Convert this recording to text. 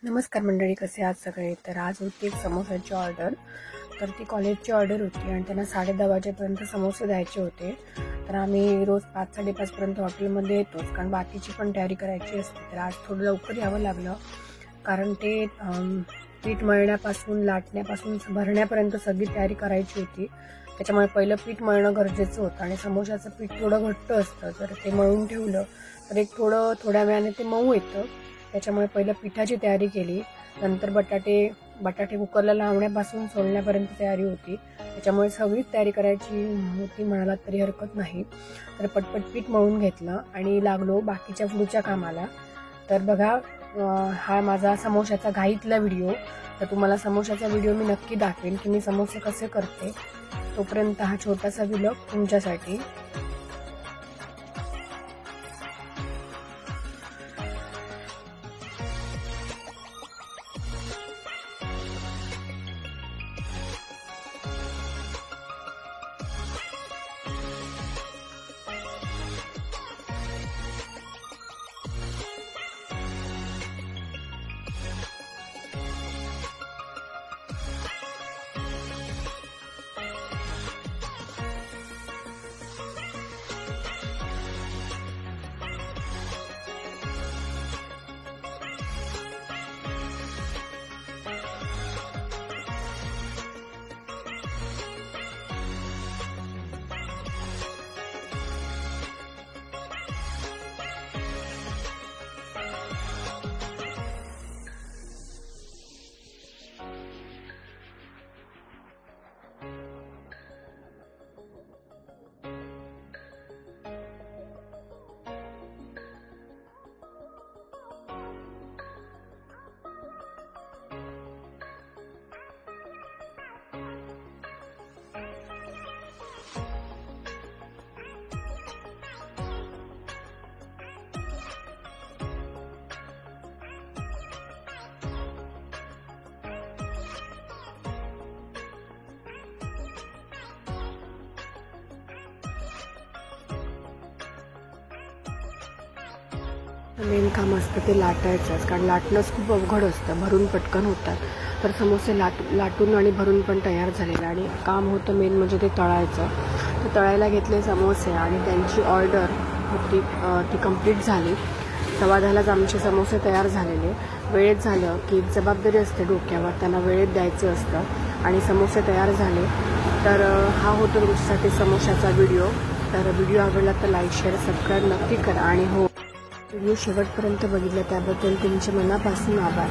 नमस्कार मंडळी, कसे आहात सगळे। तर आज होती एक समोसाची ऑर्डर। तर ती कॉलेजची ऑर्डर होती आणि त्यांना 10:30 वाजेपर्यंत समोसे द्यायचे होते। तर आम्ही रोज 5-5:30 पर्यंत हॉटेलमध्ये येतोच, कारण बाकीची पण तयारी करायची असते। तर आज थोडं लवकर यावं लागलं, कारण ते पीठ मळण्यापासून लाटण्यापासून भरण्यापर्यंत सगळी तयारी करायची होती। त्याच्यामुळे पहिलं पीठ मळणं गरजेचं होतं आणि समोसाचं पीठ थोडं घट्ट असतं। जर ते मळून ठेवलं तर एक थोड्या वेळाने ते मऊ येतं। त्याच्यामुळे पहिलं पिठाची तयारी केली, नंतर बटाटे कुकरला लावण्यापासून सोलण्यापर्यंत तयारी होती। त्याच्यामुळे सगळीच तयारी करायची होती म्हणाला तरी हरकत नाही। तर पटपट पीठ मळून घेतलं आणि लागलो बाकीच्या पुढच्या कामाला। तर बघा, हा माझा समोशाचा घाईतला व्हिडिओ। तर तुम्हाला समोशाचा व्हिडिओ मी नक्की दाखवेन की मी समोसे कसे करते। तोपर्यंत हा छोटासा व्लॉग तुमच्यासाठी। मेन काम असतं ते लाटायचंच, कारण लाटणंच खूप अवघड असतं, भरून पटकन होतात। तर समोसे लाटून आणि भरून पण तयार झालेलं, आणि काम होतं मेन म्हणजे ते तळायचं। तर तळायला घेतले समोसे आणि त्यांची ऑर्डर होती ती कंप्लीट झाली। 10:15 आमचे समोसे तयार झालेले। वेळेत झालं की जबाबदारी असते डोक्यावर, त्यांना वेळेत द्यायचं असतं आणि समोसे तयार झाले। तर हा होतो तुमच्यासाठी समोशाचा व्हिडिओ। तर व्हिडिओ आवडला तर लाईक, शेअर, सबस्क्राईब नक्की करा। आणि हो, व्हिडिओ शेवटपर्यंत बघितला त्याबद्दल तुमचे मनापासून आभार।